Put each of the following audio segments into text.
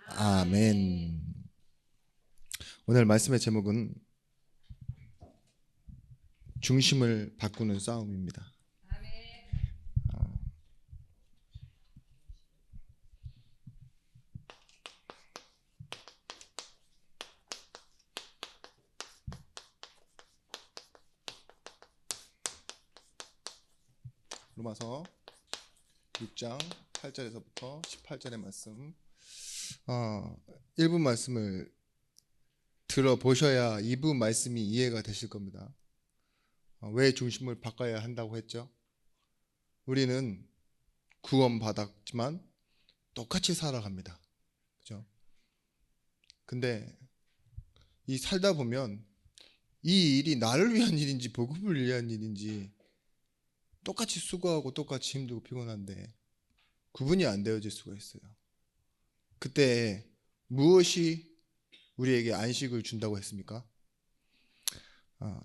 아멘. 오늘 말씀의 제목은 중심을 바꾸는 싸움입니다. 로마서 6장 8절에서부터 18절의 말씀. 1부 말씀을 들어보셔야 2부 말씀이 이해가 되실 겁니다. 왜 중심을 바꿔야 한다고 했죠? 우리는 구원받았지만 똑같이 살아갑니다. 그죠? 근데 이 살다 보면 이 일이 나를 위한 일인지 복음을 위한 일인지 똑같이 수고하고 똑같이 힘들고 피곤한데 구분이 안 되어질 수가 있어요. 그때 무엇이 우리에게 안식을 준다고 했습니까?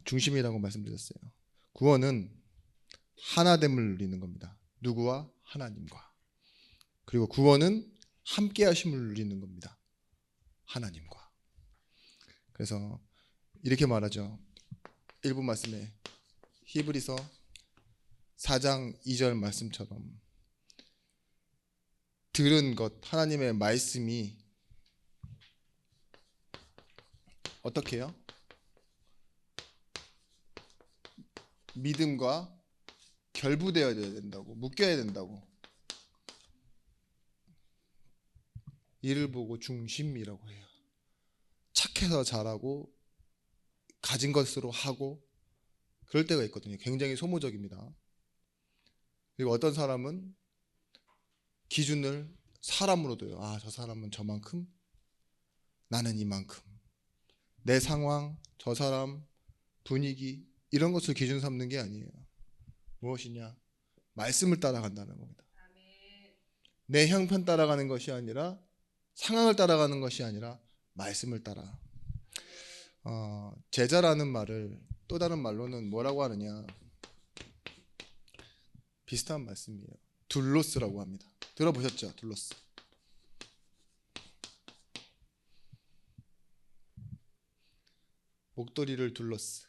중심이라고 말씀드렸어요. 구원은 하나됨을 누리는 겁니다. 누구와? 하나님과. 그리고 구원은 함께 하심을 누리는 겁니다. 하나님과. 그래서 이렇게 말하죠. 일부 말씀에 히브리서 4장 2절 말씀처럼 들은 것, 하나님의 말씀이 어떻게 해요? 믿음과 결부되어야 된다고, 묶여야 된다고. 이를 보고 중심이라고 해요. 착해서 잘하고 가진 것으로 하고 그럴 때가 있거든요. 굉장히 소모적입니다. 그리고 어떤 사람은 기준을 사람으로 둬요. 저 사람은 저만큼, 나는 이만큼. 내 상황, 저 사람, 분위기 이런 것을 기준 삼는 게 아니에요. 무엇이냐? 말씀을 따라간다는 겁니다. 내 형편 따라가는 것이 아니라, 상황을 따라가는 것이 아니라 말씀을 따라. 제자라는 말을 또 다른 말로는 뭐라고 하느냐? 비슷한 말씀이에요. 둘로스라고 합니다. 들어보셨죠? 둘로스. 목도리를 둘러스.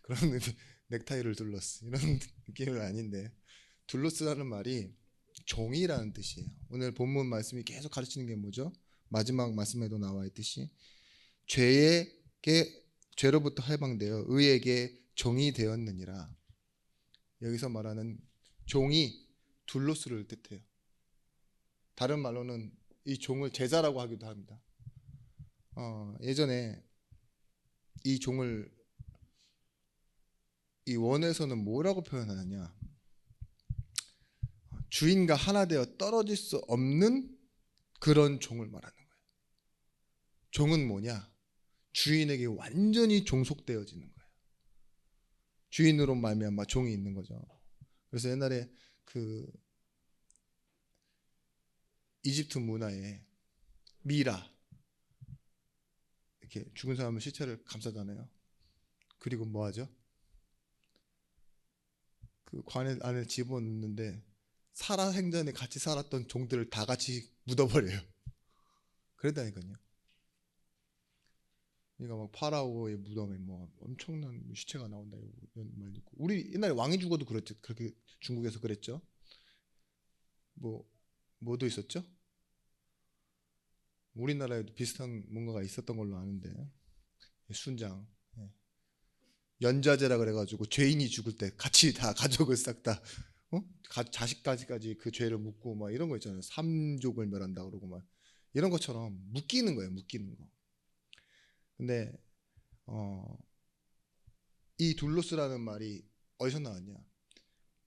그런 넥타이를 둘러스. 이런 느낌은 아닌데, 둘러스라는 말이 종이라는 뜻이에요. 오늘 본문 말씀이 계속 가르치는 게 뭐죠? 마지막 말씀에도 나와 있듯이 죄로부터 해방되어 의에게 종이 되었느니라. 여기서 말하는 종이 둘로스를 뜻해요. 다른 말로는 이 종을 제자라고 하기도 합니다. 예전에 이 종을 이 원에서는 뭐라고 표현하느냐? 주인과 하나 되어 떨어질 수 없는 그런 종을 말하는 거예요. 종은 뭐냐? 주인에게 완전히 종속되어지는 거예요. 주인으로 말미암아 종이 있는 거죠. 그래서 옛날에 그 이집트 문화에 미라 이렇게 죽은 사람의 시체를 감싸잖아요. 그리고 뭐 하죠? 그 관 안에 집어넣는데 살아생전에 같이 살았던 종들을 다 같이 묻어버려요. 그랬다니까요. 그러니까 막 파라오의 무덤에 뭐 엄청난 시체가 나온다 이런 말도 있고, 우리 옛날에 왕이 죽어도 그렇죠. 그렇게 중국에서 그랬죠. 뭐도 있었죠? 우리나라에도 비슷한 뭔가가 있었던 걸로 아는데, 순장 연좌제라 그래가지고 죄인이 죽을 때 같이 다 가족을 싹 다 자식까지까지 그 죄를 묻고 막 이런 거 있잖아요. 삼족을 멸한다 그러고 막 이런 것처럼 묶이는 거예요. 묶이는 거. 근데 이 둘로스라는 말이 어디서 나왔냐?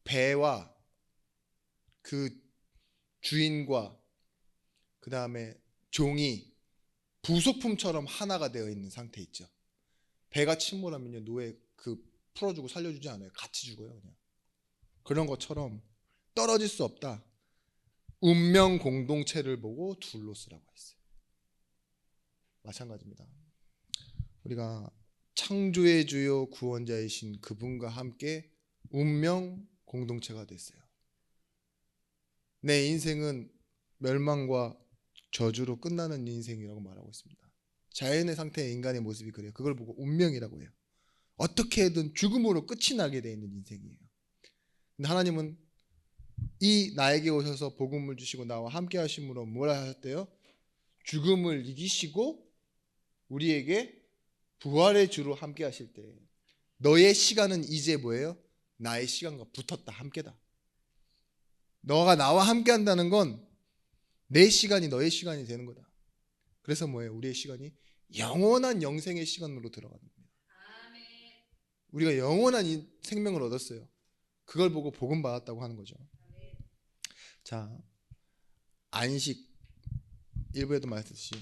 배와 그 주인과 그 다음에 종이 부속품처럼 하나가 되어 있는 상태 있죠. 배가 침몰하면요, 노예 그 풀어주고 살려주지 않아요. 같이 죽어요. 그냥 그런 것처럼 떨어질 수 없다. 운명 공동체를 보고 둘로스라고 했어요. 마찬가지입니다. 우리가 창조의 주요 구원자이신 그분과 함께 운명 공동체가 됐어요. 내 인생은 멸망과 저주로 끝나는 인생이라고 말하고 있습니다. 자연의 상태의 인간의 모습이 그래요. 그걸 보고 운명이라고 해요. 어떻게든 죽음으로 끝이 나게 돼 있는 인생이에요. 근데 하나님은 이 나에게 오셔서 복음을 주시고 나와 함께 하심으로 뭐라 하셨대요? 죽음을 이기시고 우리에게 부활의 주로 함께 하실 때 너의 시간은 이제 뭐예요? 나의 시간과 붙었다, 함께다. 너가 나와 함께 한다는 건 내 시간이 너의 시간이 되는 거다. 그래서 뭐예요? 우리의 시간이 영원한 영생의 시간으로 들어가는 겁니다. 우리가 영원한 생명을 얻었어요. 그걸 보고 복음 받았다고 하는 거죠. 자, 안식, 일부에도 말했듯이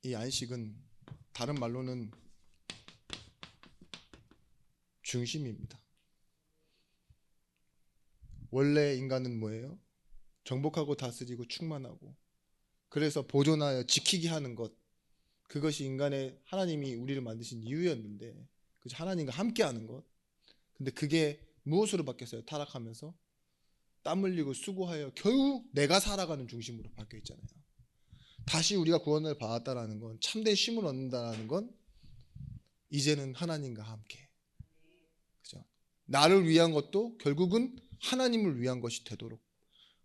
이 안식은 다른 말로는 중심입니다. 원래 인간은 뭐예요? 정복하고 다스리고 충만하고 그래서 보존하여 지키게 하는 것, 그것이 인간의 하나님이 우리를 만드신 이유였는데, 그죠? 하나님과 함께하는 것. 근데 그게 무엇으로 바뀌었어요? 타락하면서 땀 흘리고 수고하여 결국 내가 살아가는 중심으로 바뀌어 있잖아요. 다시 우리가 구원을 받았다라는 건, 참된 쉼을 얻는다라는 건 이제는 하나님과 함께, 그죠? 나를 위한 것도 결국은 하나님을 위한 것이 되도록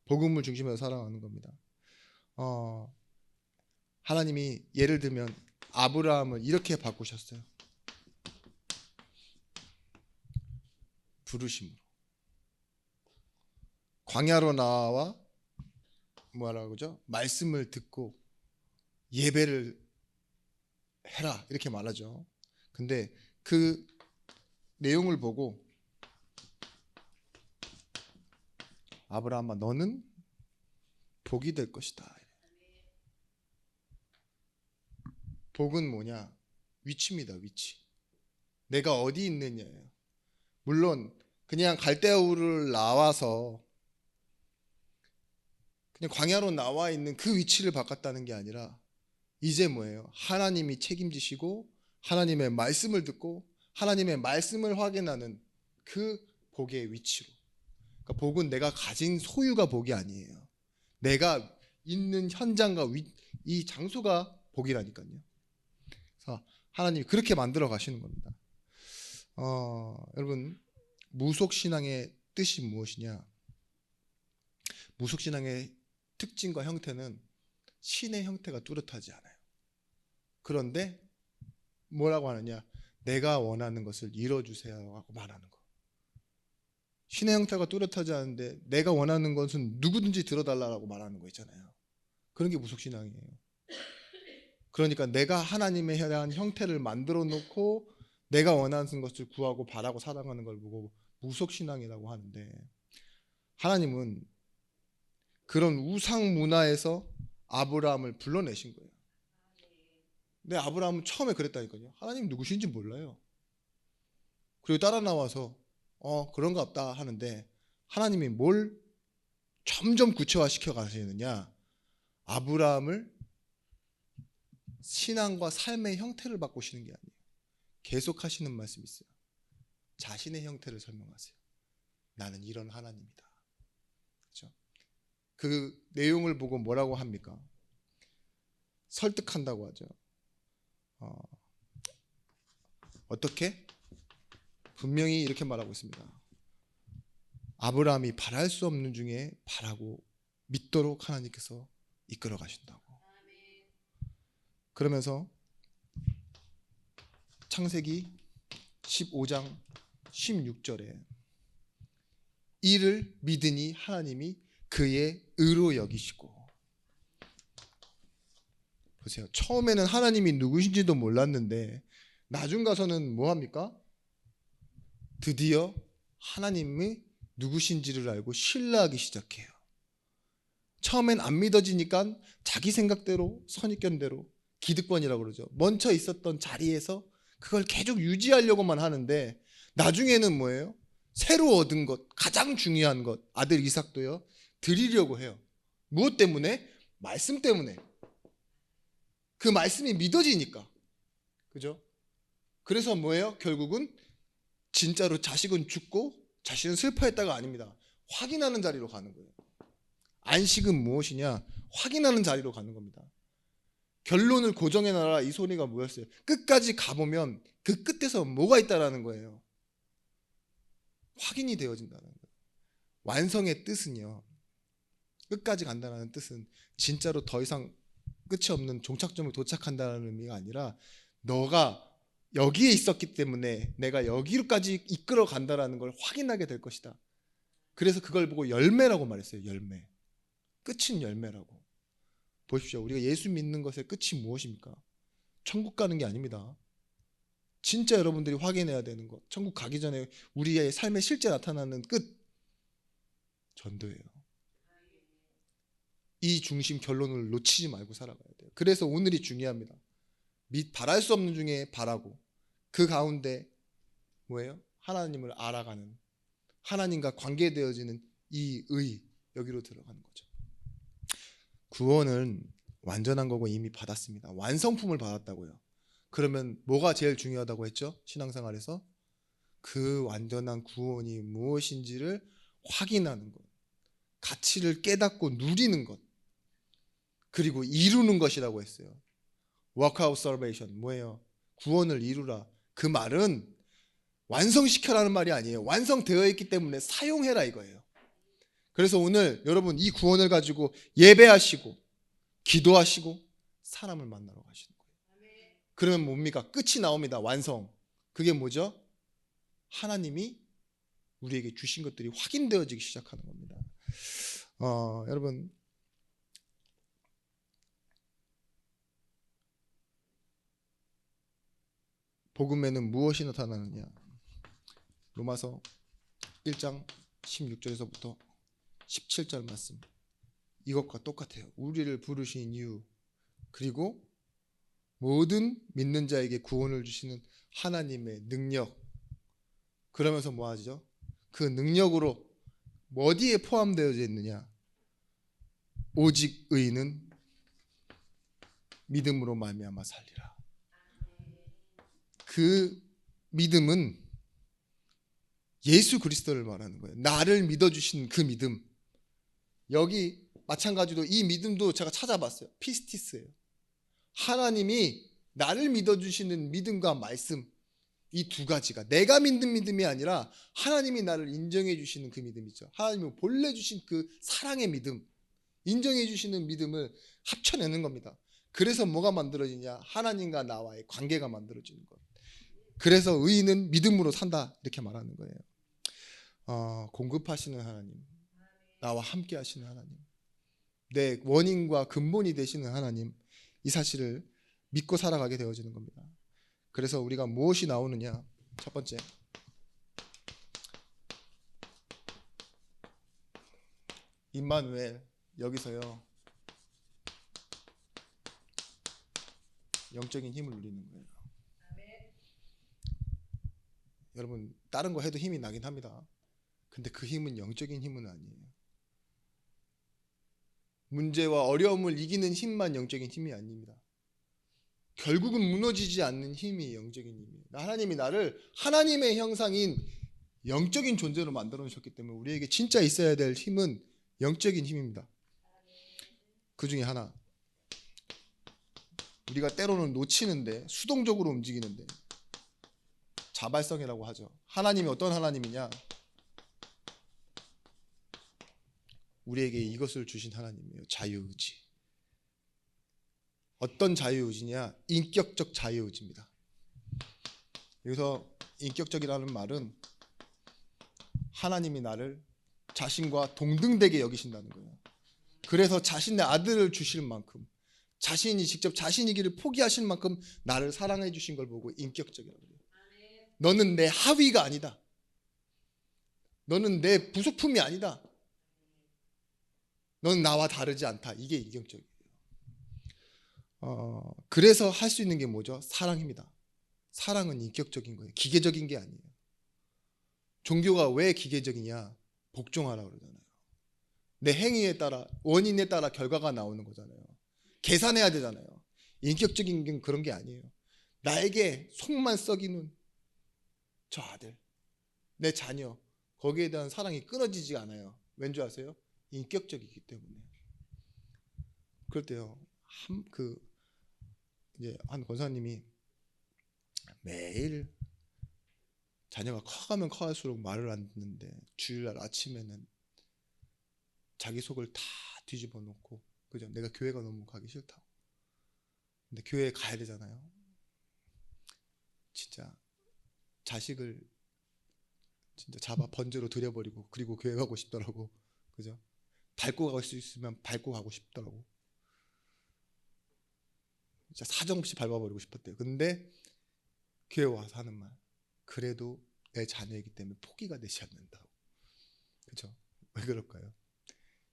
복음을 중심으로 살아가는 겁니다. 하나님이 예를 들면 아브라함을 이렇게 바꾸셨어요. 부르심으로. 광야로 나와 뭐라고 그러죠? 말씀을 듣고 예배를 해라 이렇게 말하죠. 근데 그 내용을 보고 아브라함아 너는 복이 될 것이다. 복은 뭐냐? 위치입니다. 위치. 내가 어디 있느냐예요. 물론 그냥 갈대아우를 나와서 그냥 광야로 나와 있는 그 위치를 바꿨다는 게 아니라 이제 뭐예요? 하나님이 책임지시고 하나님의 말씀을 듣고 하나님의 말씀을 확인하는 그 복의 위치로. 그러니까 복은 내가 가진 소유가 복이 아니에요. 내가 있는 현장과 이 장소가 복이라니까요. 그래서 하나님이 그렇게 만들어 가시는 겁니다. 여러분, 무속신앙의 뜻이 무엇이냐? 무속신앙의 특징과 형태는 신의 형태가 뚜렷하지 않아요. 그런데 뭐라고 하느냐? 내가 원하는 것을 이뤄주세요 하고 말하는 거. 신의 형태가 뚜렷하지 않은데 내가 원하는 것은 누구든지 들어달라고 말하는 거 있잖아요. 그런 게 무속신앙이에요. 그러니까 내가 하나님에 대한 형태를 만들어 놓고 내가 원하는 것을 구하고 바라고 살아가는 걸 보고 무속신앙이라고 하는데, 하나님은 그런 우상 문화에서 아브라함을 불러내신 거예요. 근데 아브라함은 처음에 그랬다니까요. 하나님 누구신지 몰라요. 그리고 따라 나와서 그런가 없다 하는데 하나님이 뭘 점점 구체화시켜 가시느냐? 아브라함을 신앙과 삶의 형태를 바꾸시는 게 아니에요. 계속 하시는 말씀이 있어요. 자신의 형태를 설명하세요. 나는 이런 하나님이다. 그렇죠? 그 내용을 보고 뭐라고 합니까? 설득한다고 하죠. 어떻게? 분명히 이렇게 말하고 있습니다. 아브라함이 바랄 수 없는 중에 바라고 믿도록 하나님께서 이끌어 가신다고. 그러면서 창세기 15장 16절에 이를 믿으니 하나님이 그의 의로 여기시고. 보세요. 처음에는 하나님이 누구신지도 몰랐는데 나중 가서는 뭐합니까? 드디어 하나님이 누구신지를 알고 신뢰하기 시작해요. 처음엔 안 믿어지니까 자기 생각대로 선입견대로 기득권이라고 그러죠. 먼저 있었던 자리에서 그걸 계속 유지하려고만 하는데 나중에는 뭐예요? 새로 얻은 것, 가장 중요한 것, 아들 이삭도요 드리려고 해요. 무엇 때문에? 말씀 때문에. 그 말씀이 믿어지니까. 그죠? 그래서 뭐예요? 결국은 진짜로 자식은 죽고 자신은 슬퍼했다가 아닙니다. 확인하는 자리로 가는 거예요. 안식은 무엇이냐? 확인하는 자리로 가는 겁니다. 결론을 고정해놔라 이 소리가 뭐였어요? 끝까지 가보면 그 끝에서 뭐가 있다라는 거예요. 확인이 되어진다는 거예요. 완성의 뜻은요, 끝까지 간다는 뜻은 진짜로 더 이상 끝이 없는 종착점을 도착한다는 의미가 아니라 너가 여기에 있었기 때문에 내가 여기로까지 이끌어 간다라는 걸 확인하게 될 것이다. 그래서 그걸 보고 열매라고 말했어요. 열매. 끝은 열매라고. 보십시오. 우리가 예수 믿는 것의 끝이 무엇입니까? 천국 가는 게 아닙니다. 진짜 여러분들이 확인해야 되는 것, 천국 가기 전에 우리의 삶에 실제 나타나는 끝, 전도예요. 이 중심 결론을 놓치지 말고 살아가야 돼요. 그래서 오늘이 중요합니다. 바랄 수 없는 중에 바라고, 그 가운데 뭐예요? 하나님을 알아가는, 하나님과 관계되어지는 이 의, 여기로 들어가는 거죠. 구원은 완전한 거고 이미 받았습니다. 완성품을 받았다고요. 그러면 뭐가 제일 중요하다고 했죠? 신앙생활에서 그 완전한 구원이 무엇인지를 확인하는 것, 가치를 깨닫고 누리는 것, 그리고 이루는 것이라고 했어요. Work out salvation, 뭐예요? 구원을 이루라. 그 말은 완성시켜라는 말이 아니에요. 완성되어 있기 때문에 사용해라 이거예요. 그래서 오늘 여러분 이 구원을 가지고 예배하시고 기도하시고 사람을 만나러 가시는 거예요. 그러면 뭡니까? 끝이 나옵니다. 완성. 그게 뭐죠? 하나님이 우리에게 주신 것들이 확인되어지기 시작하는 겁니다. 여러분, 복음에는 무엇이 나타나느냐? 로마서 1장 16절에서부터 17절 말씀, 이것과 똑같아요. 우리를 부르신 이유, 그리고 모든 믿는 자에게 구원을 주시는 하나님의 능력. 그러면서 뭐 하죠? 그 능력으로 어디에 포함되어 있느냐? 오직 의인은 믿음으로 말미암아 살리라. 그 믿음은 예수 그리스도를 말하는 거예요. 나를 믿어주신 그 믿음. 여기 마찬가지로 이 믿음도 제가 찾아봤어요. 피스티스예요. 하나님이 나를 믿어주시는 믿음과 말씀, 이 두 가지가 내가 믿는 믿음이 아니라 하나님이 나를 인정해 주시는 그 믿음이죠. 하나님이 본래 주신 그 사랑의 믿음, 인정해 주시는 믿음을 합쳐내는 겁니다. 그래서 뭐가 만들어지냐? 하나님과 나와의 관계가 만들어지는 것. 그래서 의인은 믿음으로 산다 이렇게 말하는 거예요. 공급하시는 하나님, 나와 함께 하시는 하나님, 내 원인과 근본이 되시는 하나님, 이 사실을 믿고 살아가게 되어지는 겁니다. 그래서 우리가 무엇이 나오느냐? 첫 번째, 임마누엘, 여기서요 영적인 힘을 누리는 거예요. 여러분 다른 거 해도 힘이 나긴 합니다. 근데 그 힘은 영적인 힘은 아니에요. 문제와 어려움을 이기는 힘만 영적인 힘이 아닙니다. 결국은 무너지지 않는 힘이 영적인 힘이에요. 하나님이 나를 하나님의 형상인 영적인 존재로 만들어 놓으셨기 때문에 우리에게 진짜 있어야 될 힘은 영적인 힘입니다. 그 중에 하나, 우리가 때로는 놓치는데, 수동적으로 움직이는데 자발성이라고 하죠. 하나님이 어떤 하나님이냐? 우리에게 이것을 주신 하나님이에요. 자유의지. 어떤 자유의지냐? 인격적 자유의지입니다. 여기서 인격적이라는 말은 하나님이 나를 자신과 동등되게 여기신다는 거예요. 그래서 자신의 아들을 주실 만큼, 자신이 직접 자신의 길을 포기하실 만큼 나를 사랑해 주신 걸 보고 인격적이라고 해요. 너는 내 하위가 아니다. 너는 내 부속품이 아니다. 너는 나와 다르지 않다. 이게 인격적이에요. 그래서 할 수 있는 게 뭐죠? 사랑입니다. 사랑은 인격적인 거예요. 기계적인 게 아니에요. 종교가 왜 기계적이냐? 복종하라고 그러잖아요. 내 행위에 따라, 원인에 따라 결과가 나오는 거잖아요. 계산해야 되잖아요. 인격적인 게 그런 게 아니에요. 나에게 속만 썩이는 저 아들, 내 자녀, 거기에 대한 사랑이 끊어지지 않아요. 왠 줄 아세요? 인격적이기 때문에. 그럴 때요, 이제 한 권사님이 매일 자녀가 커가면 커갈수록 말을 안 듣는데 주일날 아침에는 자기 속을 다 뒤집어 놓고, 그죠? 내가 교회가 너무 가기 싫다고. 근데 교회에 가야 되잖아요. 진짜 자식을 진짜 잡아 번제로 들여버리고, 그리고 교회 가고 싶더라고. 그죠? 밟고 갈 수 있으면 밟고 가고 싶더라고. 진짜 사정없이 밟아버리고 싶었대요. 근데 교회 와서 하는 말, 그래도 내 자녀이기 때문에 포기가 되지 않는다고. 그죠? 왜 그럴까요?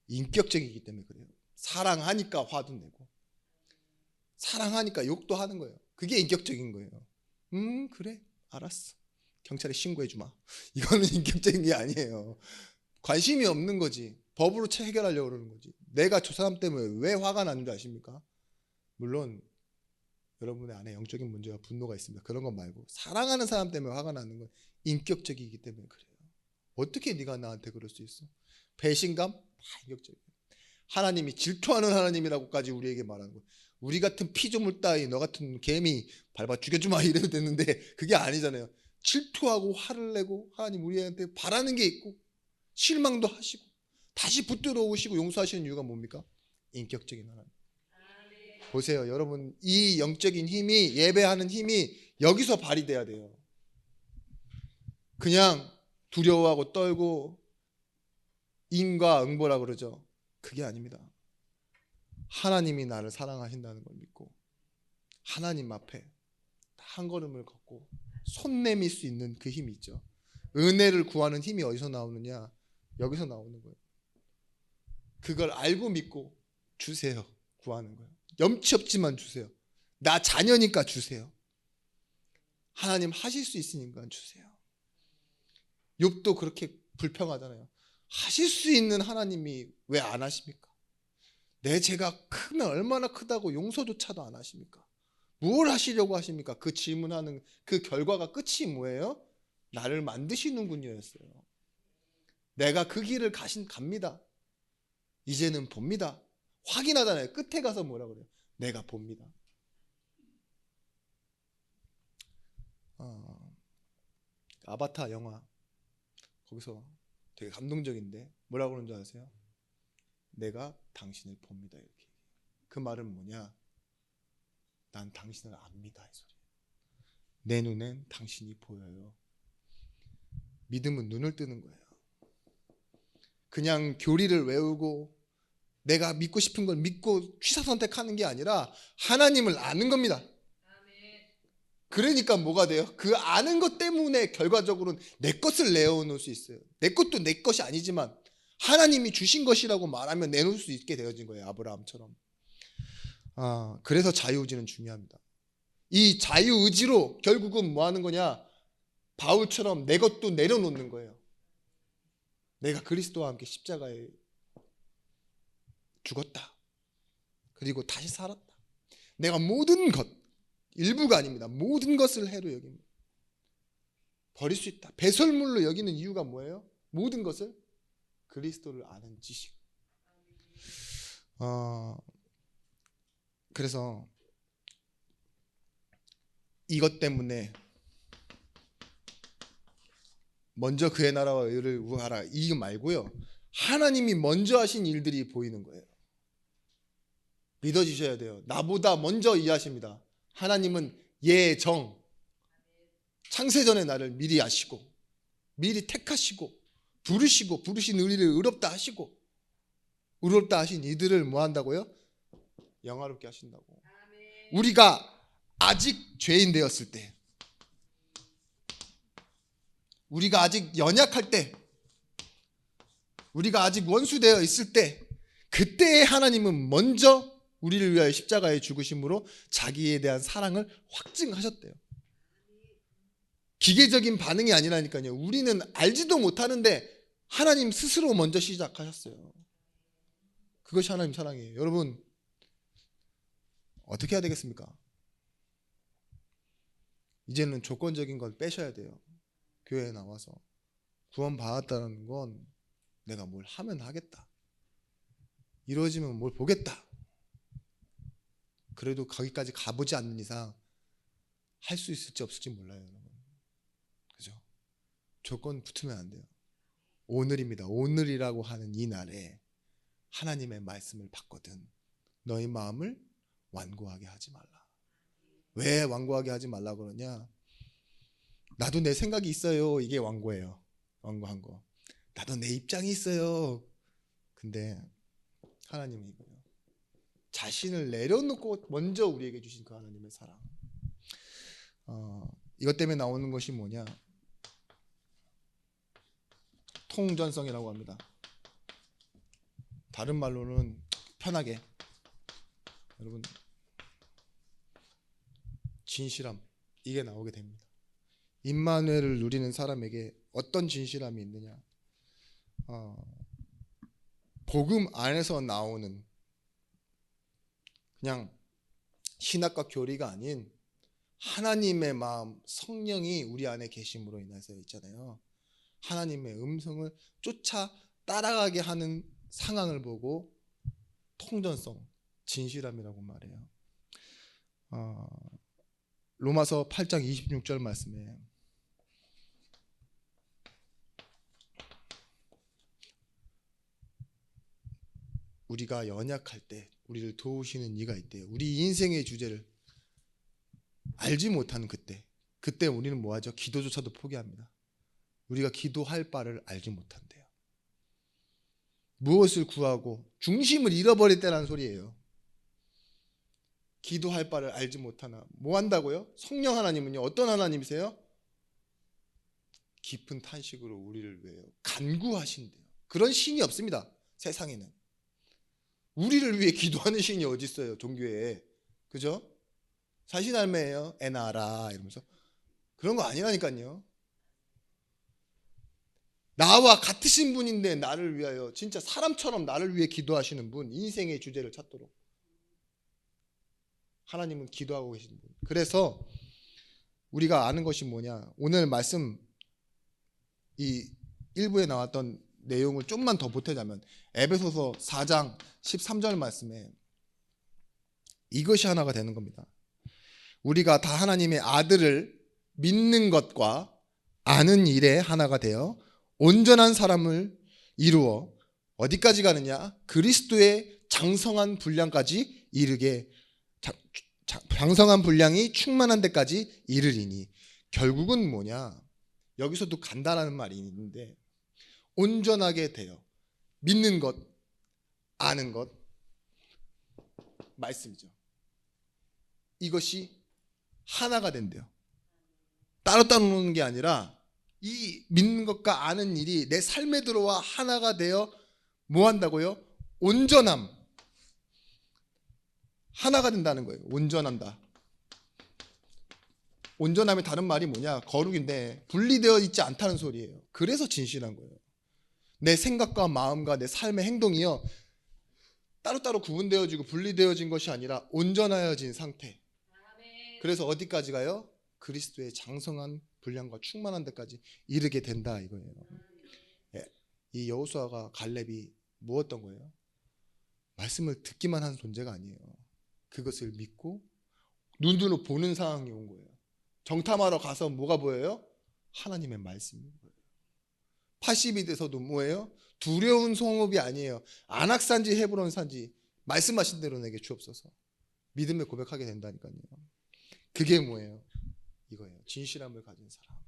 인격적이기 때문에 그래요. 사랑하니까 화도 내고, 사랑하니까 욕도 하는 거예요. 그게 인격적인 거예요. 그래, 알았어, 경찰에 신고해 주마. 이거는 인격적인 게 아니에요. 관심이 없는 거지. 법으로 해결하려고 그러는 거지. 내가 저 사람 때문에 왜 화가 나는 줄 아십니까? 물론 여러분의 안에 영적인 문제와 분노가 있습니다. 그런 것 말고 사랑하는 사람 때문에 화가 나는 건 인격적이기 때문에 그래요. 어떻게 네가 나한테 그럴 수 있어? 배신감? 인격적이에요. 하나님이 질투하는 하나님이라고까지 우리에게 말하는 거예요. 우리 같은 피조물 따위, 너 같은 개미 밟아 죽여주마 이래도 되는데 그게 아니잖아요. 질투하고 화를 내고 하나님 우리한테 바라는 게 있고 실망도 하시고 다시 붙들어 오시고 용서하시는 이유가 뭡니까? 인격적인 하나님. 보세요, 여러분, 이 영적인 힘이, 예배하는 힘이 여기서 발휘돼야 돼요. 그냥 두려워하고 떨고 인과응보라 그러죠. 그게 아닙니다. 하나님이 나를 사랑하신다는 걸 믿고 하나님 앞에 한 걸음을 걷고 손 내밀 수 있는 그 힘이 있죠. 은혜를 구하는 힘이 어디서 나오느냐? 여기서 나오는 거예요. 그걸 알고 믿고 주세요. 구하는 거예요. 염치 없지만 주세요. 나 자녀니까 주세요. 하나님 하실 수 있으니까 주세요. 욥도 그렇게 불평하잖아요. 하실 수 있는 하나님이 왜 안 하십니까? 내 죄가 크면 얼마나 크다고 용서조차도 안 하십니까? 뭘 하시려고 하십니까? 그 질문하는 그 결과가 끝이 뭐예요? 나를 만드시는군요였어요. 내가 그 길을 갑니다. 이제는 봅니다. 확인하잖아요. 끝에 가서 뭐라 그래요? 내가 봅니다. 아바타 영화 거기서 되게 감동적인데 뭐라고 그러는 줄 아세요? 내가 당신을 봅니다. 이렇게. 그 말은 뭐냐? 난 당신을 압니다. 이 소리. 내 눈엔 당신이 보여요. 믿음은 눈을 뜨는 거예요. 그냥 교리를 외우고 내가 믿고 싶은 걸 믿고 취사선택하는 게 아니라 하나님을 아는 겁니다. 그러니까 뭐가 돼요? 그 아는 것 때문에 결과적으로는 내 것을 내어놓을 수 있어요. 내 것도 내 것이 아니지만 하나님이 주신 것이라고 말하면 내놓을 수 있게 되어진 거예요. 아브라함처럼. 그래서 자유의지는 중요합니다. 이 자유의지로 결국은 뭐 하는 거냐? 바울처럼 내 것도 내려놓는 거예요. 내가 그리스도와 함께 십자가에 죽었다. 그리고 다시 살았다. 내가 모든 것, 일부가 아닙니다. 모든 것을 해로 여깁니다. 버릴 수 있다. 배설물로 여기는 이유가 뭐예요? 모든 것을 그리스도를 아는 지식. 그래서 이것 때문에 먼저 그의 나라와 의를 구하라 이거 말고요. 하나님이 먼저 하신 일들이 보이는 거예요. 믿어주셔야 돼요. 나보다 먼저 이해하십니다. 하나님은 예정, 창세전에 나를 미리 아시고 미리 택하시고 부르시고 부르신 우리를 의롭다 하시고 의롭다 하신 이들을 뭐 한다고요? 영화롭게 하신다고. 우리가 아직 죄인 되었을 때, 우리가 아직 연약할 때, 우리가 아직 원수되어 있을 때, 그때 하나님은 먼저 우리를 위하여 십자가에 죽으심으로 자기에 대한 사랑을 확증하셨대요. 기계적인 반응이 아니라니까요. 우리는 알지도 못하는데 하나님 스스로 먼저 시작하셨어요. 그것이 하나님 사랑이에요. 여러분 어떻게 해야 되겠습니까? 이제는 조건적인 걸 빼셔야 돼요. 교회에 나와서 구원 받았다는 건 내가 뭘 하면 하겠다. 이루어지면 뭘 보겠다. 그래도 거기까지 가보지 않는 이상 할 수 있을지 없을지 몰라요, 여러분. 그죠? 조건 붙으면 안 돼요. 오늘입니다. 오늘이라고 하는 이 날에 하나님의 말씀을 받거든 너희 마음을 완고하게 하지 말라. 왜 완고하게 하지 말라 그러냐? 나도 내 생각이 있어요. 이게 완고예요. 완고한 거. 나도 내 입장이 있어요. 근데 하나님은 이거예요. 자신을 내려놓고 먼저 우리에게 주신 그 하나님의 사랑. 이것 때문에 나오는 것이 뭐냐? 통전성이라고 합니다. 다른 말로는 편하게 여러분 진실함, 이게 나오게 됩니다. 임마누엘을 누리는 사람에게 어떤 진실함이 있느냐? 복음 안에서 나오는 그냥 신학과 교리가 아닌 하나님의 마음, 성령이 우리 안에 계심으로 인해서 있잖아요. 하나님의 음성을 쫓아 따라가게 하는 상황을 보고 통전성, 진실함이라고 말해요. 로마서 8장 26절 말씀에 우리가 연약할 때 우리를 도우시는 이가 있대요. 우리 인생의 주제를 알지 못하는 그때 우리는 뭐하죠? 기도조차도 포기합니다. 우리가 기도할 바를 알지 못한대요. 무엇을 구하고 중심을 잃어버릴 때라는 소리예요. 기도할 바를 알지 못하나 뭐 한다고요? 성령 하나님은요, 어떤 하나님이세요? 깊은 탄식으로 우리를 위해 간구하신대요. 그런 신이 없습니다, 세상에는. 우리를 위해 기도하는 신이 어디 있어요, 종교에. 그죠? 사신할매예요. 애 낳아라 이러면서. 그런 거 아니라니까요. 나와 같으신 분인데 나를 위하여 진짜 사람처럼 나를 위해 기도하시는 분, 인생의 주제를 찾도록 하나님은 기도하고 계신 분. 그래서 우리가 아는 것이 뭐냐, 오늘 말씀 이 1부에 나왔던 내용을 좀만 더 보태자면 에베소서 4장 13절 말씀에 이것이 하나가 되는 겁니다. 우리가 다 하나님의 아들을 믿는 것과 아는 일에 하나가 되어 온전한 사람을 이루어 어디까지 가느냐? 그리스도의 장성한 분량까지 이르게, 장성한 분량이 충만한 데까지 이르리니. 결국은 뭐냐? 여기서도 간단한 말이 있는데 온전하게 되어 믿는 것, 아는 것, 말씀이죠. 이것이 하나가 된대요. 따로따로 노는 게 아니라 이 믿는 것과 아는 일이 내 삶에 들어와 하나가 되어 뭐 한다고요? 온전함. 하나가 된다는 거예요. 온전한다. 온전함의 다른 말이 뭐냐? 거룩인데 분리되어 있지 않다는 소리예요. 그래서 진실한 거예요. 내 생각과 마음과 내 삶의 행동이요, 따로따로 구분되어지고 분리되어진 것이 아니라 온전하여진 상태. 그래서 어디까지 가요? 그리스도의 장성한 분량과 충만한 데까지 이르게 된다 이거예요. 이 여호수아가 갈렙이 무엇던 거예요? 말씀을 듣기만 한 존재가 아니에요. 그것을 믿고 눈으로 보는 상황이 온 거예요. 정탐하러 가서 뭐가 보여요? 하나님의 말씀이 보여요. 80이 돼서도 뭐예요? 두려운 성읍이 아니에요. 안악산지 헤브론산지 말씀하신 대로 내게 주옵소서. 믿음의 고백하게 된다니까요. 그게 뭐예요? 이거예요. 진실함을 가진 사람.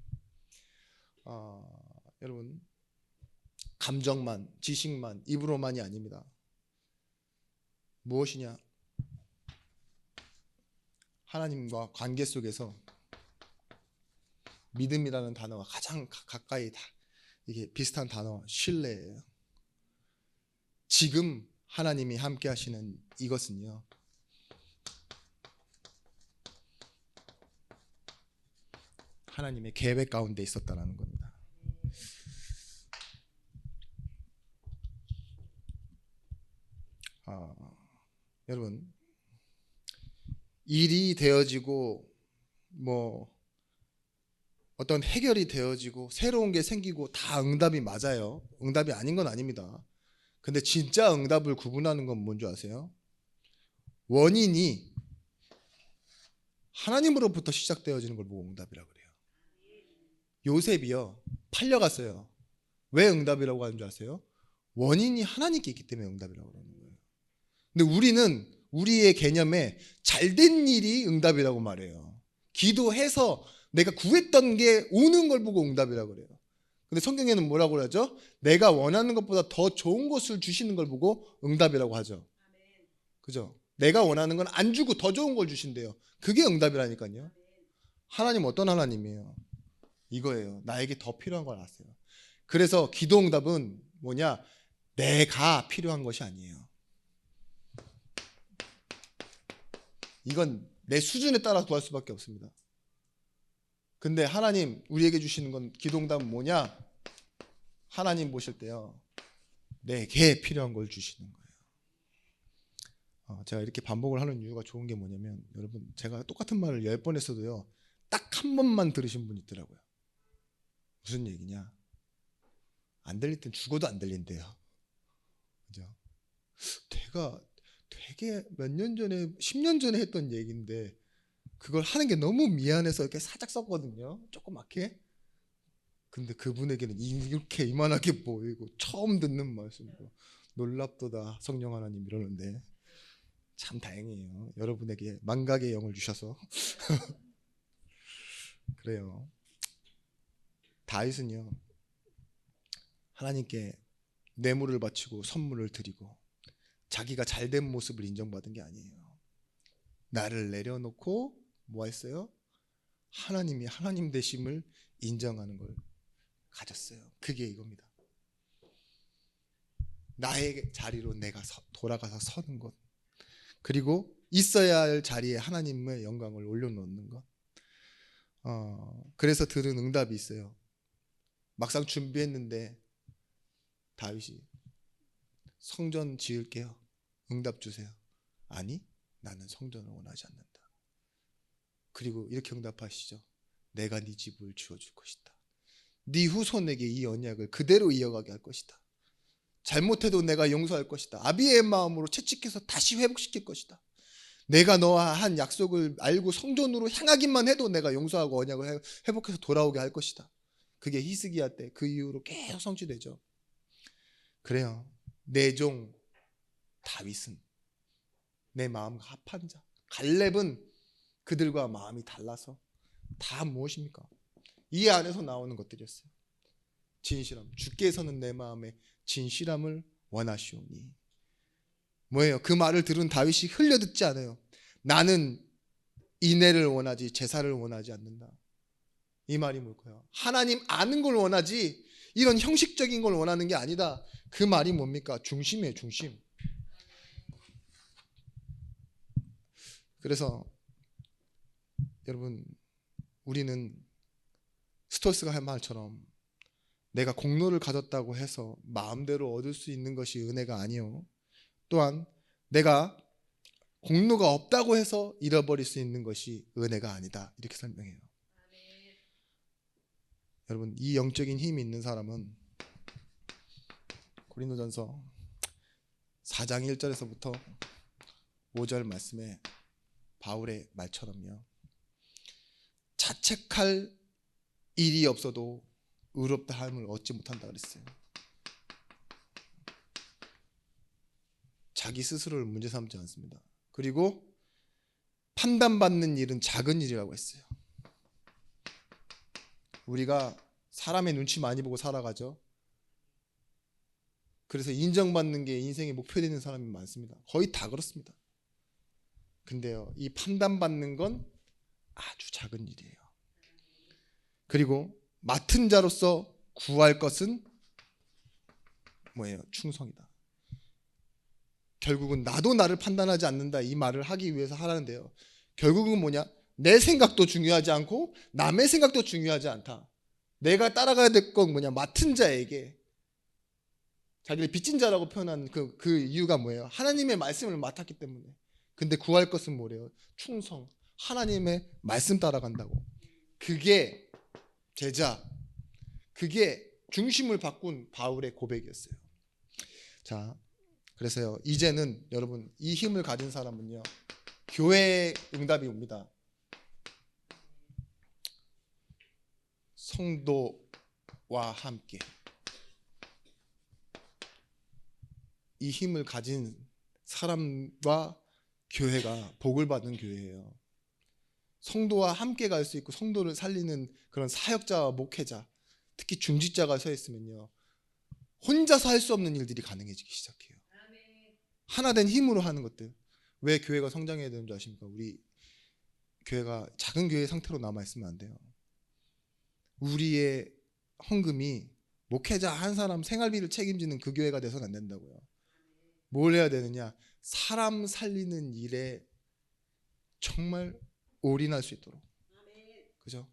여러분, 감정만, 지식만, 입으로만이 아닙니다. 무엇이냐? 하나님과 관계 속에서 믿음이라는 단어와 가장 가까이 이게 비슷한 단어, 신뢰예요. 지금 하나님이 함께 하시는 이것은요, 하나님의 계획 가운데 있었다는 겁니다. 여러분, 일이 되어지고 뭐 어떤 해결이 되어지고 새로운 게 생기고 다 응답이 맞아요. 응답이 아닌 건 아닙니다. 근데 진짜 응답을 구분하는 건 뭔지 아세요? 원인이 하나님으로부터 시작되어지는 걸 보고 응답이라고 그래요. 요셉이요, 팔려갔어요. 왜 응답이라고 하는 줄 아세요? 원인이 하나님께 있기 때문에 응답이라고 그러는 거예요. 근데 우리는 우리의 개념에 잘된 일이 응답이라고 말해요. 기도해서 내가 구했던 게 오는 걸 보고 응답이라고 그래요. 근데 성경에는 뭐라고 그러죠? 내가 원하는 것보다 더 좋은 것을 주시는 걸 보고 응답이라고 하죠. 그죠? 내가 원하는 건 안 주고 더 좋은 걸 주신대요. 그게 응답이라니까요. 하나님 어떤 하나님이에요? 이거예요. 나에게 더 필요한 걸 아세요. 그래서 기도 응답은 뭐냐? 내가 필요한 것이 아니에요. 이건 내 수준에 따라 구할 수밖에 없습니다. 근데 하나님 우리에게 주시는 건 기도 응답은 뭐냐? 하나님 보실 때요, 내게 필요한 걸 주시는 거예요. 제가 이렇게 반복을 하는 이유가 좋은 게 뭐냐면, 여러분, 제가 똑같은 말을 10번 했어도요, 딱 한 번만 들으신 분 있더라고요. 무슨 얘기냐? 안 들릴 땐 죽어도 안 들린대요. 그죠? 제가 되게 몇 년 전에, 10년 전에 했던 얘기인데 그걸 하는 게 너무 미안해서 이렇게 살짝 썼거든요. 조그맣게. 근데 그분에게는 이렇게 이만하게 보이고 처음 듣는 말씀으로 놀랍도다 성령 하나님 이러는데, 참 다행이에요. 여러분에게 망각의 영을 주셔서. 그래요. 다윗은요, 하나님께 뇌물을 바치고 선물을 드리고 자기가 잘된 모습을 인정받은 게 아니에요. 나를 내려놓고 뭐 했어요? 하나님이 하나님 되심을 인정하는 걸 가졌어요. 그게 이겁니다. 나의 자리로 내가 돌아가서 서는 것, 그리고 있어야 할 자리에 하나님의 영광을 올려놓는 것. 그래서 들은 응답이 있어요. 막상 준비했는데 다윗이 성전 지을게요. 응답 주세요. 아니, 나는 성전을 원하지 않는다. 그리고 이렇게 응답하시죠. 내가 네 집을 지어줄 것이다. 네 후손에게 이 언약을 그대로 이어가게 할 것이다. 잘못해도 내가 용서할 것이다. 아비의 마음으로 채찍해서 다시 회복시킬 것이다. 내가 너와 한 약속을 알고 성전으로 향하기만 해도 내가 용서하고 언약을 회복해서 돌아오게 할 것이다. 그게 히스기야 때 그 이후로 계속 성취되죠. 그래요. 내 종 다윗은 내 마음과 합한 자. 갈렙은 그들과 마음이 달라서. 다 무엇입니까? 이 안에서 나오는 것들이었어요. 진실함. 주께서는 내 마음에 진실함을 원하시오니. 뭐예요? 그 말을 들은 다윗이 흘려듣지 않아요. 나는 인애를 원하지 제사를 원하지 않는다. 이 말이 뭘까요? 하나님 아는 걸 원하지 이런 형식적인 걸 원하는 게 아니다. 그 말이 뭡니까? 중심이에요, 중심. 그래서 여러분, 우리는 스토스가 한 말처럼 내가 공로를 가졌다고 해서 마음대로 얻을 수 있는 것이 은혜가 아니요, 또한 내가 공로가 없다고 해서 잃어버릴 수 있는 것이 은혜가 아니다. 이렇게 설명해요. 여러분, 이 영적인 힘이 있는 사람은 고린도전서 4장 1절에서부터 5절 말씀에 바울의 말처럼요, 자책할 일이 없어도 의롭다 함을 얻지 못한다 그랬어요. 자기 스스로를 문제 삼지 않습니다. 그리고 판단받는 일은 작은 일이라고 했어요. 우리가 사람의 눈치 많이 보고 살아가죠. 그래서 인정받는 게 인생의 목표되는 사람이 많습니다. 거의 다 그렇습니다. 근데요, 이 판단받는 건 아주 작은 일이에요. 그리고 맡은 자로서 구할 것은 뭐예요? 충성이다. 결국은 나도 나를 판단하지 않는다, 이 말을 하기 위해서 하라는데요, 결국은 뭐냐? 내 생각도 중요하지 않고 남의 생각도 중요하지 않다. 내가 따라가야 될 건 뭐냐? 맡은 자에게, 자기를 빚진 자라고 표현한 그 이유가 뭐예요? 하나님의 말씀을 맡았기 때문에. 근데 구할 것은 뭐래요? 충성. 하나님의 말씀 따라간다고. 그게 제자, 그게 중심을 바꾼 바울의 고백이었어요. 자, 그래서요. 이제는 여러분 이 힘을 가진 사람은요. 교회의 응답이 옵니다. 성도와 함께 이 힘을 가진 사람과 교회가 복을 받는 교회예요. 성도와 함께 갈 수 있고 성도를 살리는 그런 사역자와 목회자, 특히 중직자가 서 있으면요. 혼자서 할 수 없는 일들이 가능해지기 시작해요. 하나된 힘으로 하는 것들. 왜 교회가 성장해야 되는 줄 아십니까? 우리 교회가 작은 교회 상태로 남아있으면 안 돼요. 우리의 헌금이 목회자 한 사람 생활비를 책임지는 그 교회가 돼서는 안 된다고요. 뭘 해야 되느냐? 사람 살리는 일에 정말 올인할 수 있도록. 그죠?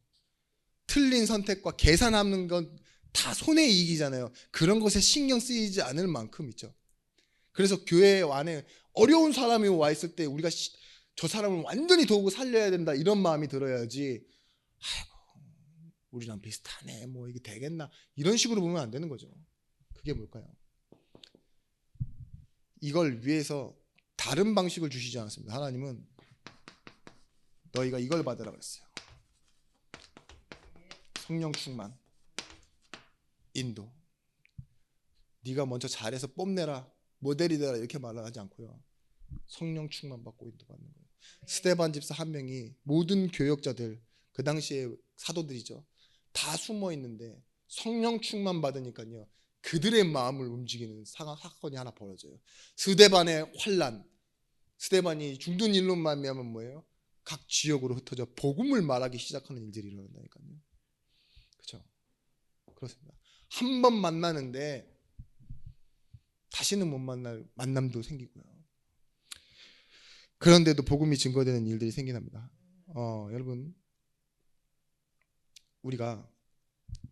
틀린 선택과 계산하는 건 다 손해 이익이잖아요. 그런 것에 신경 쓰이지 않을 만큼 있죠. 그래서 교회 안에 어려운 사람이 와 있을 때 우리가 저 사람을 완전히 도우고 살려야 된다 이런 마음이 들어야지. 아이고 우리랑 비슷하네 뭐 이게 되겠나 이런 식으로 보면 안 되는 거죠. 그게 뭘까요? 이걸 위해서 다른 방식을 주시지 않았습니다. 하나님은 너희가 이걸 받으라 그랬어요. 성령 충만, 인도. 네가 먼저 잘해서 뽐내라, 모델이 되라 이렇게 말을 하지 않고요. 성령 충만 받고 인도받는 거예요. 스데반 집사 한 명이 모든 교역자들, 그 당시에 사도들이죠. 다 숨어 있는데 성령 충만 받으니까요. 그들의 마음을 움직이는 사건이 하나 벌어져요. 스데반의 환란. 스데반이 죽는 일로 말미암은 뭐예요? 각 지역으로 흩어져 복음을 말하기 시작하는 일들이 일어난다니까요. 그렇죠? 그렇습니다. 한 번 만나는데 다시는 못 만날 만남도 생기고요. 그런데도 복음이 증거되는 일들이 생기답니다. 여러분 우리가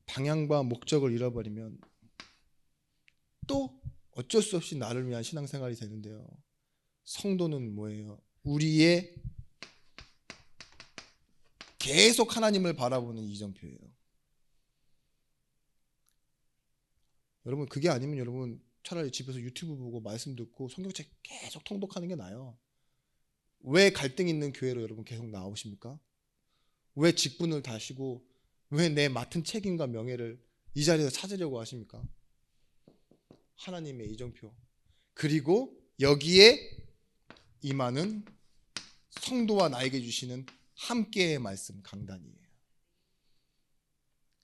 방향과 목적을 잃어버리면 또 어쩔 수 없이 나를 위한 신앙생활이 되는데요. 성도는 뭐예요? 우리의 계속 하나님을 바라보는 이정표예요. 여러분 그게 아니면 여러분 차라리 집에서 유튜브 보고 말씀 듣고 성경책 계속 통독하는 게 나아요. 왜 갈등 있는 교회로 여러분 계속 나오십니까? 왜 직분을 다시고 왜 내 맡은 책임과 명예를 이 자리에서 찾으려고 하십니까? 하나님의 이정표. 그리고 여기에 임하는 성도와 나에게 주시는 함께의 말씀 강단이에요.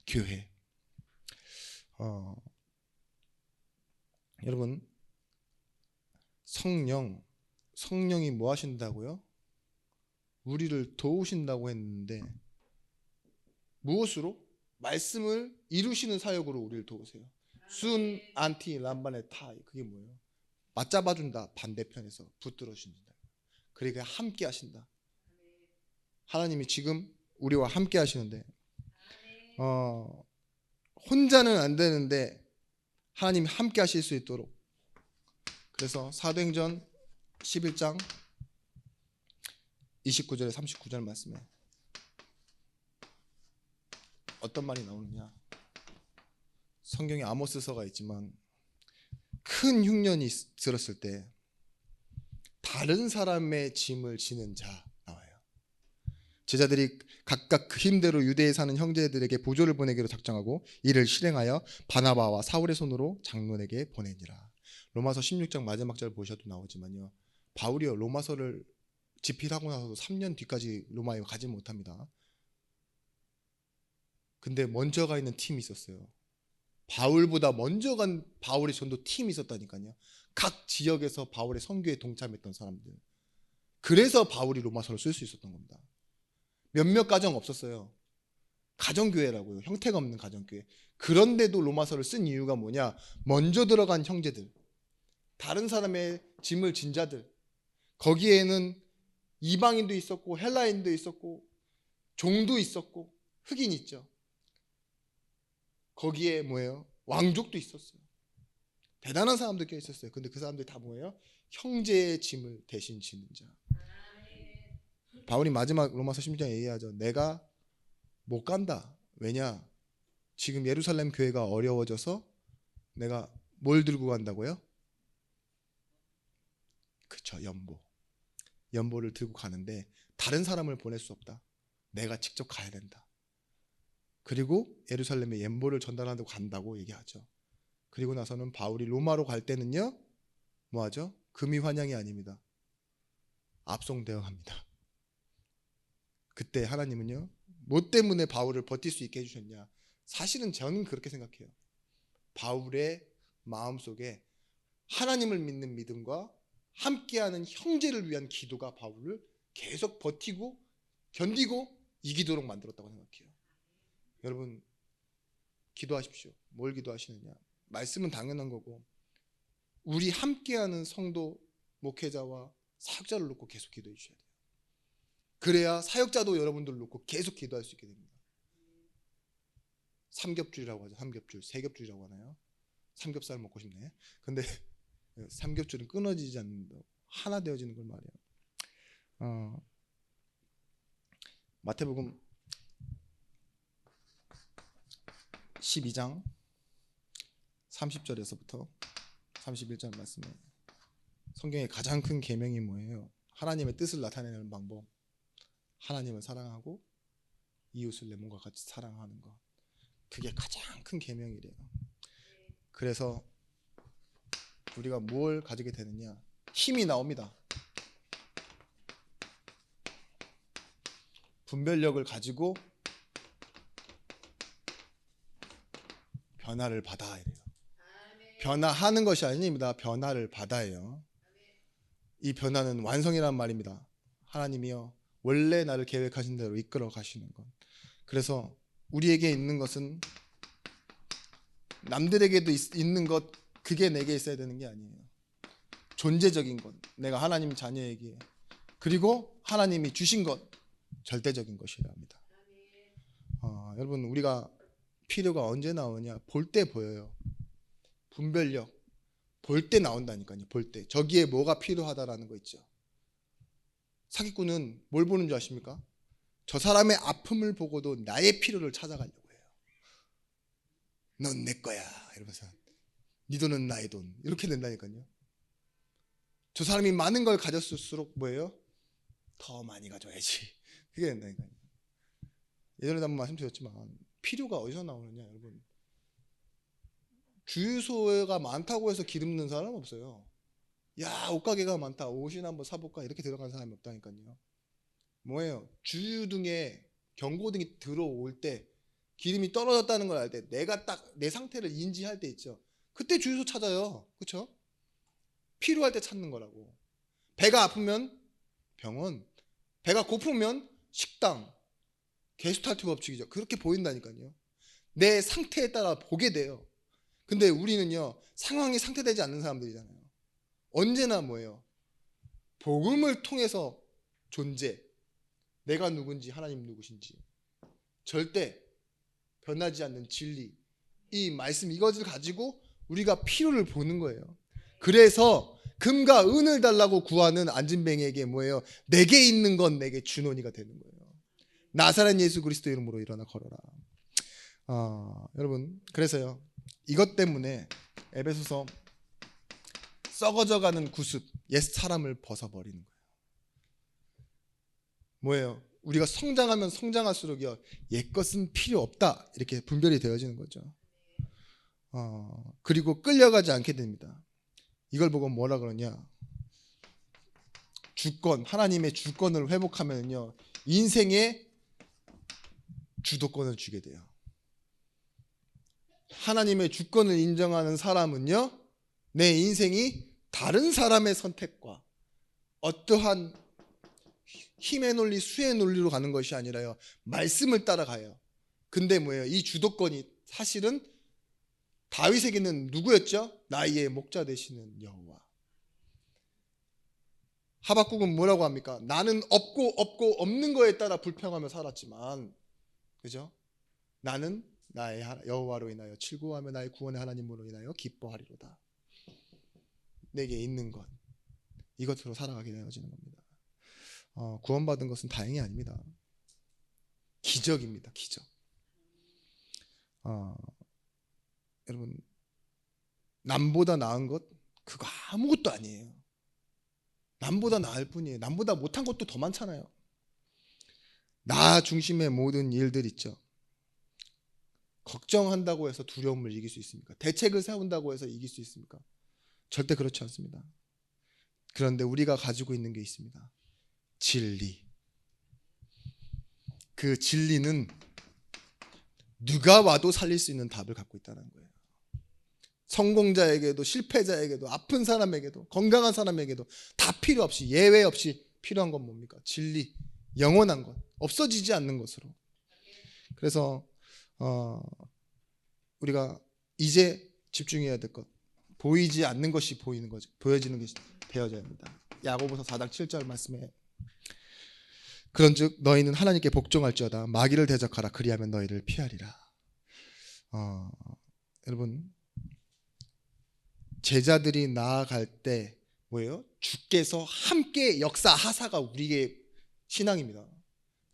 교회. 여러분 성령이 뭐 하신다고요? 우리를 도우신다고 했는데 무엇으로? 말씀을 이루시는 사역으로 우리를 도우세요. 순 안티 람바네 타. 그게 뭐예요? 맞잡아준다. 반대편에서 붙들어 주신다. 그러니까 함께 하신다. 하나님이 지금 우리와 함께 하시는데 혼자는 안 되는데 하나님이 함께 하실 수 있도록. 그래서 사도행전 11장 29절에 39절 말씀에 어떤 말이 나오느냐. 성경에 아모스서가 있지만 큰 흉년이 들었을 때 다른 사람의 짐을 지는 자 나와요. 제자들이 각각 그 힘대로 유대에 사는 형제들에게 보조를 보내기로 작정하고 이를 실행하여 바나바와 사울의 손으로 장로에게 보내니라. 로마서 16장 마지막 절 보셔도 나오지만요. 바울이요 로마서를 집필하고 나서도 3년 뒤까지 로마에 가지 못합니다. 근데 먼저 가 있는 팀이 있었어요. 바울보다 먼저 간 바울의 전도 팀이 있었다니까요. 각 지역에서 바울의 선교에 동참했던 사람들. 그래서 바울이 로마서를 쓸 수 있었던 겁니다. 몇몇 가정 없었어요. 가정교회라고요. 형태가 없는 가정교회. 그런데도 로마서를 쓴 이유가 뭐냐? 먼저 들어간 형제들, 다른 사람의 짐을 진 자들, 거기에는 이방인도 있었고 헬라인도 있었고 종도 있었고 흑인 있죠. 거기에 뭐예요? 왕족도 있었어요. 대단한 사람들 꽤 있었어요. 근데 그 사람들이 다 뭐예요? 형제의 짐을 대신 지는 자. 바울이 마지막 로마서 16장에 얘기하죠. 내가 못 간다. 왜냐? 지금 예루살렘 교회가 어려워져서 내가 뭘 들고 간다고요? 그쵸, 연보를 들고 가는데 다른 사람을 보낼 수 없다. 내가 직접 가야 된다. 그리고 예루살렘에 연보를 전달하고 간다고 얘기하죠. 그리고 나서는 바울이 로마로 갈 때는요, 뭐하죠? 금이 환영이 아닙니다. 압송 대응합니다. 그때 하나님은요, 뭐 때문에 바울을 버틸 수 있게 해주셨냐? 사실은 저는 그렇게 생각해요. 바울의 마음속에 하나님을 믿는 믿음과 함께하는 형제를 위한 기도가 바울을 계속 버티고 견디고 이기도록 만들었다고 생각해요. 여러분, 기도하십시오. 뭘 기도하시느냐? 말씀은 당연한 거고, 우리 함께하는 성도 목회자와 사역자를 놓고 계속 기도해 주셔야 돼요. 그래야 사역자도 여러분들을 놓고 계속 기도할 수 있게 됩니다. 삼겹줄이라고 하죠. 삼겹줄, 세겹줄이라고 하나요? 삼겹살 먹고 싶네. 근데 삼겹줄은 끊어지지 않는다. 하나 되어지는 걸 말이에요. 마태복음 12장 30절에서부터 31절 말씀에 성경의 가장 큰 계명이 뭐예요? 하나님의 뜻을 나타내는 방법. 하나님을 사랑하고 이웃을 내 몸과 같이 사랑하는 것. 그게 가장 큰 계명이래요. 그래서 우리가 뭘 가지게 되느냐? 힘이 나옵니다. 분별력을 가지고 변화를 받아야 돼요. 변화하는 것이 아닙니다. 변화를 받아요. 이 변화는 완성이란 말입니다. 하나님이요, 원래 나를 계획하신 대로 이끌어 가시는 것. 그래서 우리에게 있는 것은 남들에게도 있는 것, 그게 내게 있어야 되는 게 아니에요. 존재적인 것, 내가 하나님 자녀에게, 그리고 하나님이 주신 것, 절대적인 것이라 합니다. 여러분, 우리가 필요가 언제 나오냐? 볼 때 보여요. 분별력, 볼 때 나온다니까요. 볼 때 저기에 뭐가 필요하다라는 거 있죠. 사기꾼은 뭘 보는 줄 아십니까? 저 사람의 아픔을 보고도 나의 필요를 찾아가려고 해요. 넌 내 거야 이러면서, 네 돈은 나의 돈, 이렇게 된다니까요. 저 사람이 많은 걸 가졌을수록 뭐예요? 더 많이 가져야지, 그게 된다니까요. 예전에도 한번 말씀드렸지만 필요가 어디서 나오느냐, 여러분. 주유소가 많다고 해서 기름 넣는 사람 없어요. 야, 옷가게가 많다, 옷이나 한번 사볼까, 이렇게 들어가는 사람이 없다니까요. 뭐예요? 주유등에 경고등이 들어올 때 기름이 떨어졌다는 걸 알 때, 내가 딱 내 상태를 인지할 때 있죠. 그때 주유소 찾아요. 그렇죠? 필요할 때 찾는 거라고. 배가 아프면 병원, 배가 고프면 식당, 게스트하우스 법칙이죠. 그렇게 보인다니까요. 내 상태에 따라 보게 돼요. 근데 우리는요, 상황이 상태되지 않는 사람들이잖아요. 언제나 뭐예요? 복음을 통해서 존재, 내가 누군지, 하나님 누구신지, 절대 변하지 않는 진리, 이 말씀, 이것을 가지고 우리가 필요를 보는 거예요. 그래서 금과 은을 달라고 구하는 안진뱅이에게 뭐예요? 내게 있는 건 내게 주노니가 되는 거예요. 나사렛 예수 그리스도 이름으로 일어나 걸어라. 여러분, 그래서요, 이것 때문에 에베소서 썩어져가는 구습, 옛 사람을 벗어버리는 거예요. 뭐예요? 우리가 성장하면 성장할수록요, 옛 것은 필요 없다, 이렇게 분별이 되어지는 거죠. 그리고 끌려가지 않게 됩니다. 이걸 보고 뭐라 그러냐? 주권, 하나님의 주권을 회복하면요, 인생의 주도권을 주게 돼요. 하나님의 주권을 인정하는 사람은요, 내 인생이 다른 사람의 선택과 어떠한 힘의 논리, 수의 논리로 가는 것이 아니라요, 말씀을 따라가요. 근데 뭐예요? 이 주도권이 사실은 다윗에게는 누구였죠? 나의 목자 되시는 여호와. 하박국은 뭐라고 합니까? 나는 없고 없는 거에 따라 불평하며 살았지만, 그죠? 나는 나의 여호와로 인하여 칠구하며 나의 구원의 하나님으로 인하여 기뻐하리로다. 내게 있는 것, 이것으로 살아가게 되어지는 겁니다. 구원받은 것은 다행이 아닙니다. 기적입니다. 기적. 여러분, 남보다 나은 것, 그거 아무것도 아니에요. 남보다 나을 뿐이에요. 남보다 못한 것도 더 많잖아요. 나 중심의 모든 일들 있죠. 걱정한다고 해서 두려움을 이길 수 있습니까? 대책을 세운다고 해서 이길 수 있습니까? 절대 그렇지 않습니다. 그런데 우리가 가지고 있는 게 있습니다. 진리. 그 진리는 누가 와도 살릴 수 있는 답을 갖고 있다는 거예요. 성공자에게도 실패자에게도 아픈 사람에게도 건강한 사람에게도 다 필요 없이 예외 없이 필요한 건 뭡니까? 진리, 영원한 것, 없어지지 않는 것으로. 그래서 우리가 이제 집중해야 될 것, 보이지 않는 것이 보이는 거죠. 보여지는 것이 되어져야 합니다. 야고보서 4장 7절 말씀에 그런즉 너희는 하나님께 복종할지어다 마귀를 대적하라 그리하면 너희를 피하리라. 여러분 제자들이 나아갈 때 뭐예요? 주께서 함께 역사하사가 우리의 신앙입니다.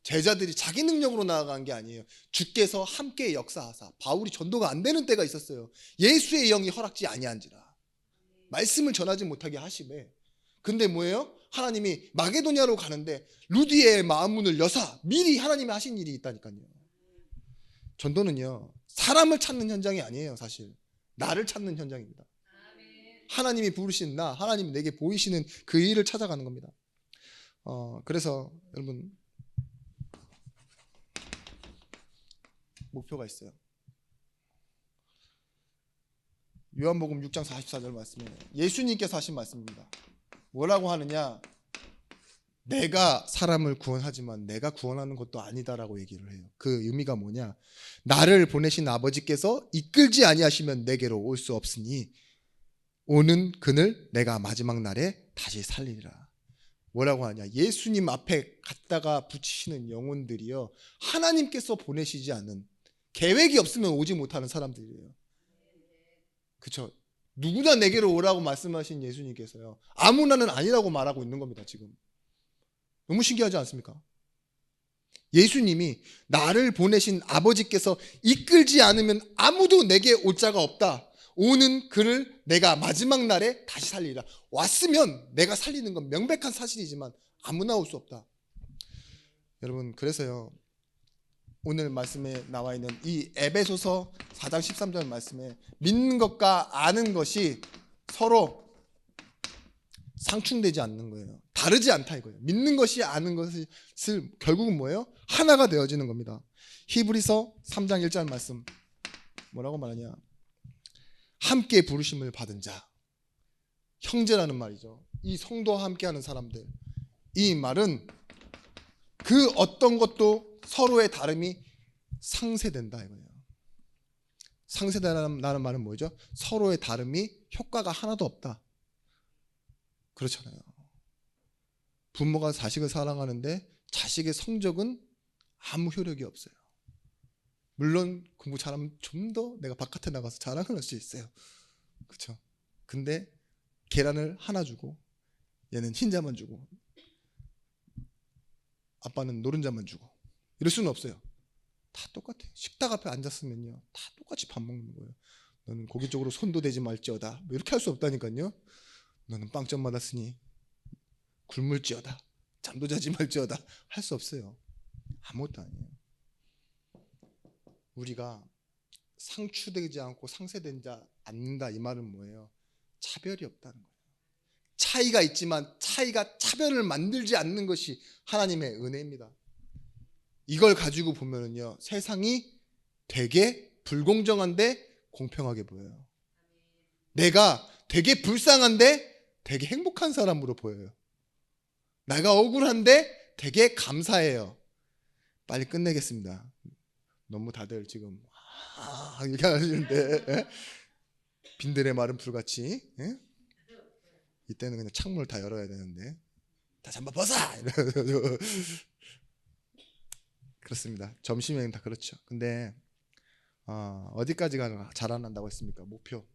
제자들이 자기 능력으로 나아간 게 아니에요. 주께서 함께 역사하사. 바울이 전도가 안 되는 때가 있었어요. 예수의 영이 허락지 아니한지라 말씀을 전하지 못하게 하심에. 근데 뭐예요? 하나님이 마게도냐로 가는데 루디의 마음문을 여사 미리 하나님이 하신 일이 있다니까요. 전도는요 사람을 찾는 현장이 아니에요. 사실 나를 찾는 현장입니다. 하나님이 부르신 나, 하나님이 내게 보이시는 그 일을 찾아가는 겁니다. 그래서 여러분 목표가 있어요. 요한복음 6장 44절 말씀에 예수님께서 하신 말씀입니다. 뭐라고 하느냐? 내가 사람을 구원하지만 내가 구원하는 것도 아니다라고 얘기를 해요. 그 의미가 뭐냐? 나를 보내신 아버지께서 이끌지 아니하시면 내게로 올 수 없으니 오는 그늘 내가 마지막 날에 다시 살리리라. 뭐라고 하냐? 예수님 앞에 갖다가 붙이시는 영혼들이요 하나님께서 보내시지 않는, 계획이 없으면 오지 못하는 사람들이에요. 그렇죠? 누구나 내게로 오라고 말씀하신 예수님께서요 아무나는 아니라고 말하고 있는 겁니다. 지금 너무 신기하지 않습니까? 예수님이 나를 보내신 아버지께서 이끌지 않으면 아무도 내게 올 자가 없다. 오는 그를 내가 마지막 날에 다시 살리리라. 왔으면 내가 살리는 건 명백한 사실이지만 아무나 올 수 없다. 여러분 그래서요 오늘 말씀에 나와 있는 이 에베소서 4장 13절 말씀에 믿는 것과 아는 것이 서로 상충되지 않는 거예요. 다르지 않다 이거예요. 믿는 것이 아는 것을 결국은 뭐예요? 하나가 되어지는 겁니다. 히브리서 3장 1절 말씀 뭐라고 말하냐? 함께 부르심을 받은 자, 형제라는 말이죠. 이 성도와 함께하는 사람들, 이 말은 그 어떤 것도 서로의 다름이 상쇄된다 이거예요. 상쇄된다는 말은 뭐죠? 서로의 다름이 효과가 하나도 없다. 그렇잖아요. 부모가 자식을 사랑하는데 자식의 성적은 아무 효력이 없어요. 물론 공부 잘하면 좀 더 내가 바깥에 나가서 자랑을 할 수 있어요. 그렇죠? 근데 계란을 하나 주고 얘는 흰자만 주고 아빠는 노른자만 주고 이럴 수는 없어요. 다 똑같아요. 식탁 앞에 앉았으면요 다 똑같이 밥 먹는 거예요. 너는 고기 쪽으로 손도 대지 말지어다 뭐 이렇게 할 수 없다니까요. 너는 빵점 맞았으니 굶을지어다 잠도 자지 말지어다 할 수 없어요. 아무것도 아니에요. 우리가 상추되지 않고 상쇄되지 않는다 이 말은 뭐예요? 차별이 없다는 거예요. 차이가 있지만 차이가 차별을 만들지 않는 것이 하나님의 은혜입니다. 이걸 가지고 보면은요 세상이 되게 불공정한데 공평하게 보여요. 내가 되게 불쌍한데 되게 행복한 사람으로 보여요. 내가 억울한데 되게 감사해요. 빨리 끝내겠습니다. 너무 다들 지금 이렇게 하시는데 빈들의 마른 불같이 이때는 그냥 창문을 다 열어야 되는데 다시 한번 벗어! 그렇습니다. 점심에는 다 그렇죠. 근데 어디까지가 자라난다고 했습니까? 목표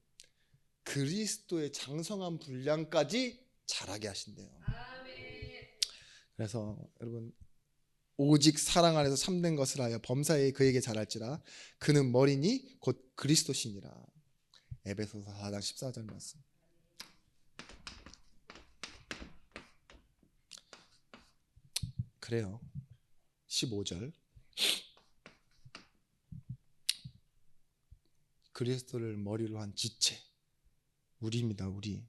그리스도의 장성한 분량까지 자라게 하신대요. 그래서 여러분 오직 사랑 안에서 참된 것을 하여 범사에 그에게 잘할지라 그는 머리니 곧 그리스도시니라. 에베소서 4장 14절 말씀. 그래요. 15절. 그리스도를 머리로 한 지체, 우리입니다. 우리.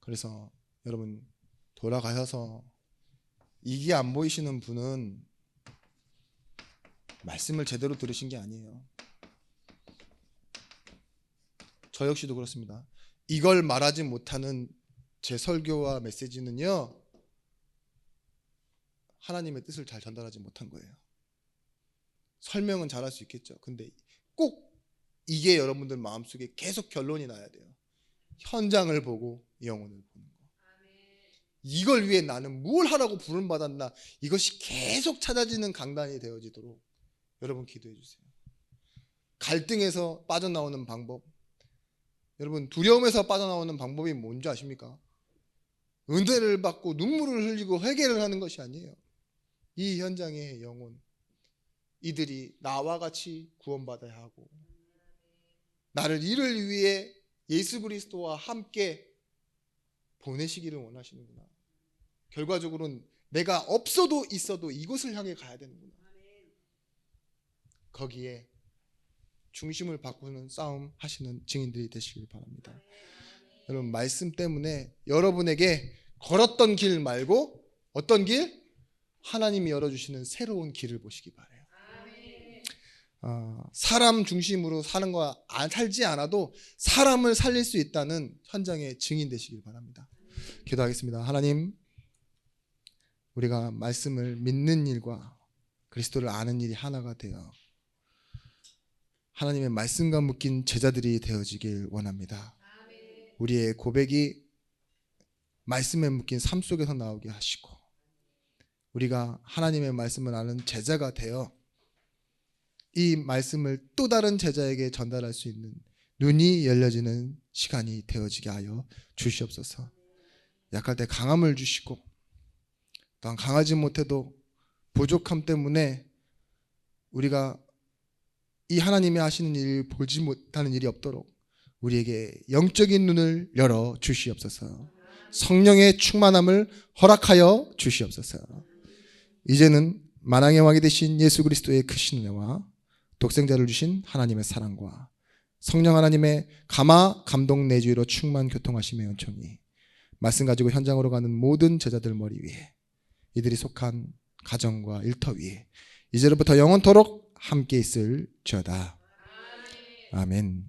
그래서 여러분 돌아가셔서 이게 안 보이시는 분은 말씀을 제대로 들으신 게 아니에요. 저 역시도 그렇습니다. 이걸 말하지 못하는 제 설교와 메시지는요, 하나님의 뜻을 잘 전달하지 못한 거예요. 설명은 잘할 수 있겠죠. 근데 꼭 이게 여러분들 마음속에 계속 결론이 나야 돼요. 현장을 보고 영혼을 보는 거. 이걸 위해 나는 뭘 하라고 부름받았나, 이것이 계속 찾아지는 강단이 되어지도록 여러분 기도해 주세요. 갈등에서 빠져나오는 방법, 여러분 두려움에서 빠져나오는 방법이 뭔지 아십니까? 은혜를 받고 눈물을 흘리고 회개를 하는 것이 아니에요. 이 현장의 영혼, 이들이 나와 같이 구원받아야 하고, 나를 이를 위해 예수 그리스도와 함께 보내시기를 원하시는구나. 결과적으로는 내가 없어도 있어도 이곳을 향해 가야 되는구나. 거기에 중심을 바꾸는 싸움 하시는 증인들이 되시길 바랍니다. 여러분 말씀 때문에 여러분에게 걸었던 길 말고 어떤 길? 하나님이 열어주시는 새로운 길을 보시기 바라요. 사람 중심으로 사는 거 살지 않아도 사람을 살릴 수 있다는 현장의 증인 되시길 바랍니다. 기도하겠습니다. 하나님, 우리가 말씀을 믿는 일과 그리스도를 아는 일이 하나가 되어 하나님의 말씀과 묶인 제자들이 되어지길 원합니다. 우리의 고백이 말씀에 묶인 삶 속에서 나오게 하시고, 우리가 하나님의 말씀을 아는 제자가 되어 이 말씀을 또 다른 제자에게 전달할 수 있는 눈이 열려지는 시간이 되어지게 하여 주시옵소서. 약할 때 강함을 주시고, 또한 강하지 못해도 부족함 때문에 우리가 이 하나님이 하시는 일을 보지 못하는 일이 없도록 우리에게 영적인 눈을 열어 주시옵소서. 성령의 충만함을 허락하여 주시옵소서. 이제는 만왕의 왕이 되신 예수 그리스도의 크신 은혜와 독생자를 주신 하나님의 사랑과 성령 하나님의 감화 감동 내주로 충만 교통하심의 은총이 말씀 가지고 현장으로 가는 모든 제자들 머리 위에, 이들이 속한 가정과 일터 위에 이제로부터 영원토록 함께 있을지어다. 아멘.